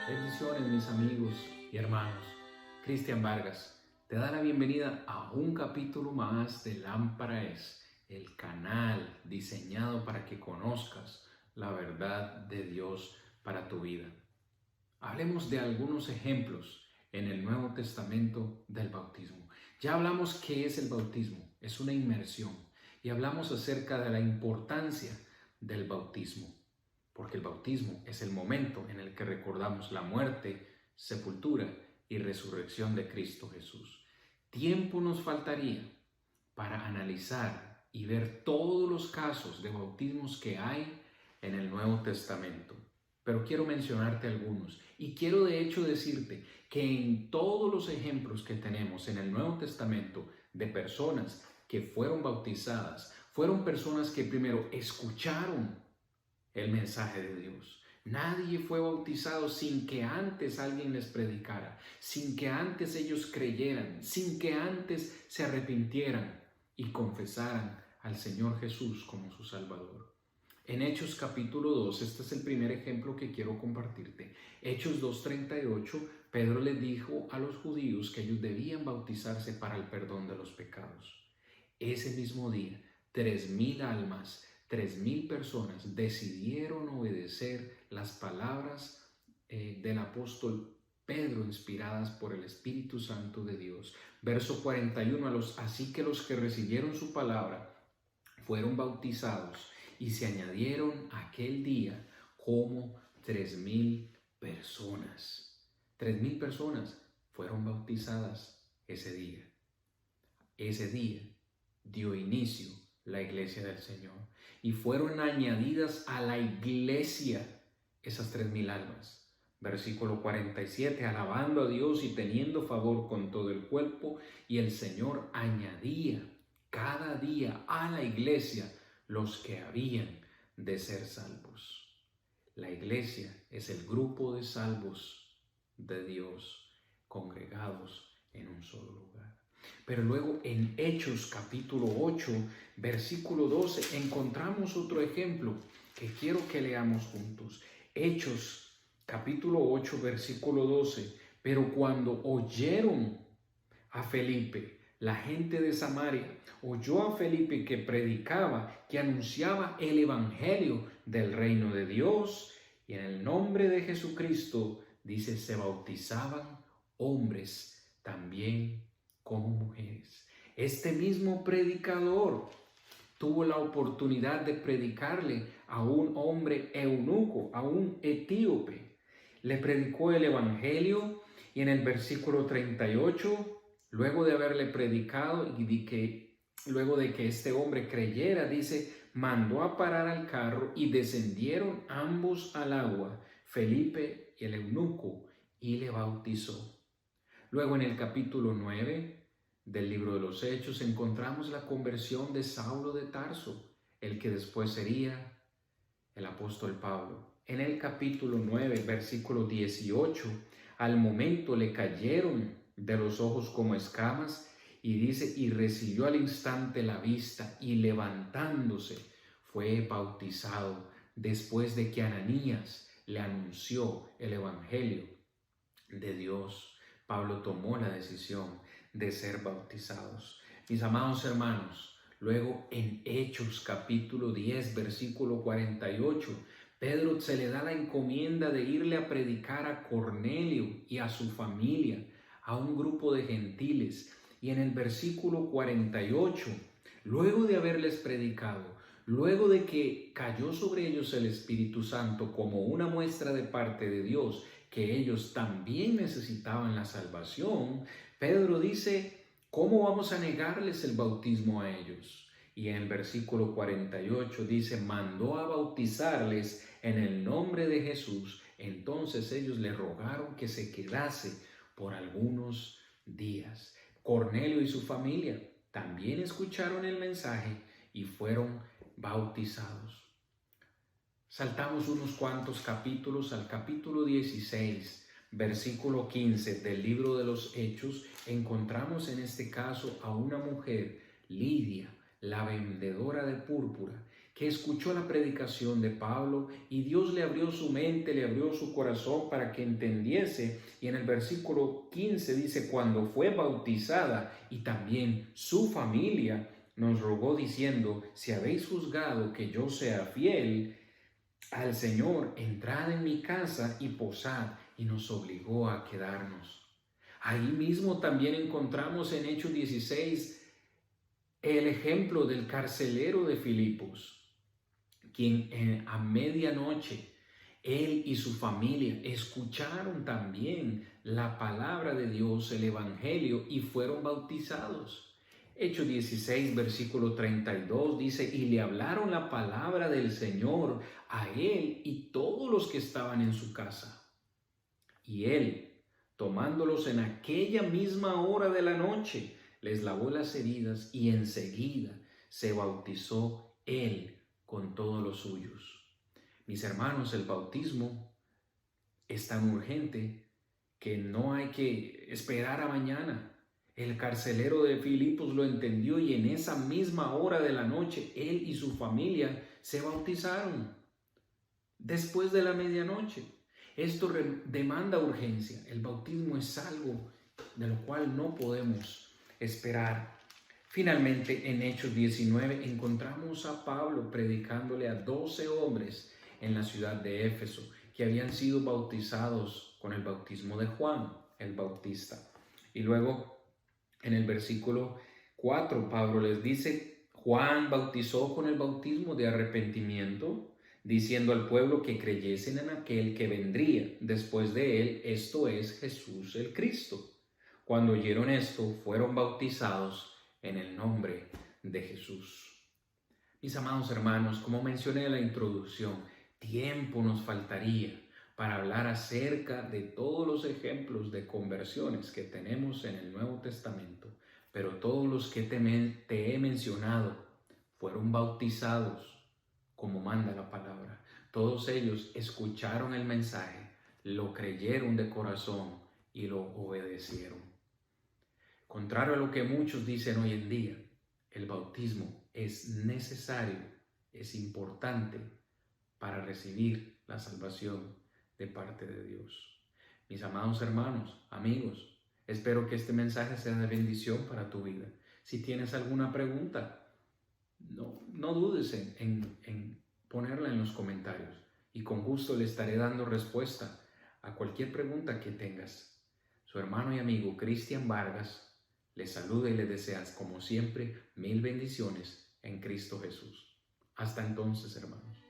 Bendiciones mis amigos y hermanos. Cristian Vargas te da la bienvenida a un capítulo más de Lámpara es, el canal diseñado para que conozcas la verdad de Dios para tu vida. Hablemos de algunos ejemplos en el Nuevo Testamento del bautismo. Ya hablamos qué es el bautismo, es una inmersión, y hablamos acerca de la importancia del bautismo, porque el bautismo es el momento en el que recordamos la muerte, sepultura y resurrección de Cristo Jesús. Tiempo nos faltaría para analizar y ver todos los casos de bautismos que hay en el Nuevo Testamento. Pero quiero mencionarte algunos y quiero de hecho decirte que en todos los ejemplos que tenemos en el Nuevo Testamento de personas que fueron bautizadas, fueron personas que primero escucharon el mensaje de Dios. Nadie fue bautizado sin que antes alguien les predicara, sin que antes ellos creyeran, sin que antes se arrepintieran y confesaran al Señor Jesús como su Salvador. En Hechos capítulo 2, este es el primer ejemplo que quiero compartirte. Hechos 2:38, Pedro les dijo a los judíos que ellos debían bautizarse para el perdón de los pecados. Ese mismo día, 3,000 almas, 3,000 personas decidieron obedecer las palabras del apóstol Pedro, inspiradas por el Espíritu Santo de Dios. Verso 41, así que los que recibieron su palabra fueron bautizados y se añadieron aquel día como 3,000 personas. 3,000 personas fueron bautizadas ese día. Ese día dio inicio la iglesia del Señor y fueron añadidas a la iglesia esas 3,000 almas. Versículo 47, alabando a Dios y teniendo favor con todo el cuerpo, y el Señor añadía cada día a la iglesia los que habían de ser salvos. La iglesia es el grupo de salvos de Dios congregados en un solo lugar. Pero luego en Hechos capítulo 8, versículo 12, encontramos otro ejemplo que quiero que leamos juntos. Hechos capítulo 8, versículo 12, pero cuando oyeron a Felipe, la gente de Samaria oyó a Felipe que predicaba, que anunciaba el evangelio del reino de Dios, y en el nombre de Jesucristo, dice, se bautizaban hombres también como mujeres. Este mismo predicador tuvo la oportunidad de predicarle a un hombre eunuco, a un etíope. Le predicó el evangelio y en el versículo 38, luego de haberle predicado luego de que este hombre creyera, dice, mandó a parar al carro y descendieron ambos al agua, Felipe y el eunuco, y le bautizó. Luego en el capítulo 9 del libro de los Hechos encontramos la conversión de Saulo de Tarso, el que después sería el apóstol Pablo. En el capítulo 9, versículo 18, al momento le cayeron de los ojos como escamas y dice, y recibió al instante la vista y levantándose fue bautizado después de que Ananías le anunció el evangelio de Dios. Pablo tomó la decisión de ser bautizados. Mis amados hermanos, luego en Hechos capítulo 10, versículo 48, Pedro se le da la encomienda de irle a predicar a Cornelio y a su familia, a un grupo de gentiles. Y en el versículo 48, luego de haberles predicado, luego de que cayó sobre ellos el Espíritu Santo como una muestra de parte de Dios, que ellos también necesitaban la salvación, Pedro dice, ¿cómo vamos a negarles el bautismo a ellos? Y en el versículo 48 dice, mandó a bautizarles en el nombre de Jesús. Entonces ellos le rogaron que se quedase por algunos días. Cornelio y su familia también escucharon el mensaje y fueron bautizados. Saltamos unos cuantos capítulos al capítulo 16, versículo 15 del libro de los Hechos. Encontramos en este caso a una mujer, Lidia, la vendedora de púrpura, que escuchó la predicación de Pablo y Dios le abrió su mente, le abrió su corazón para que entendiese. Y en el versículo 15 dice, cuando fue bautizada y también su familia, nos rogó diciendo, si habéis juzgado que yo sea fiel al Señor, entrad en mi casa y posad, y nos obligó a quedarnos. Ahí mismo también encontramos en Hechos 16 el ejemplo del carcelero de Filipos, quien a medianoche él y su familia escucharon también la palabra de Dios, el Evangelio, y fueron bautizados. Hechos 16, versículo 32 dice, y le hablaron la palabra del Señor a él y todos los que estaban en su casa. Y él, tomándolos en aquella misma hora de la noche, les lavó las heridas y enseguida se bautizó él con todos los suyos. Mis hermanos, el bautismo es tan urgente que no hay que esperar a mañana. El carcelero de Filipos lo entendió y en esa misma hora de la noche, él y su familia se bautizaron. Después de la medianoche. Esto demanda urgencia. El bautismo es algo de lo cual no podemos esperar. Finalmente, en Hechos 19 encontramos a Pablo predicándole a 12 hombres en la ciudad de Éfeso que habían sido bautizados con el bautismo de Juan el Bautista. Y luego, en el versículo 4, Pablo les dice, Juan bautizó con el bautismo de arrepentimiento, diciendo al pueblo que creyesen en aquel que vendría después de él, esto es Jesús el Cristo. Cuando oyeron esto, fueron bautizados en el nombre de Jesús. Mis amados hermanos, como mencioné en la introducción, tiempo nos faltaría para hablar acerca de todos los ejemplos de conversiones que tenemos en el Nuevo Testamento, pero todos los que te he mencionado fueron bautizados como manda la palabra. Todos ellos escucharon el mensaje, lo creyeron de corazón y lo obedecieron. Contrario a lo que muchos dicen hoy en día, el bautismo es necesario, es importante para recibir la salvación de parte de Dios. Mis amados hermanos, amigos, espero que este mensaje sea de bendición para tu vida. Si tienes alguna pregunta, no dudes en ponerla en los comentarios y con gusto le estaré dando respuesta a cualquier pregunta que tengas. Su hermano y amigo Cristian Vargas les saluda y les desea, como siempre, mil bendiciones en Cristo Jesús. Hasta entonces, hermanos.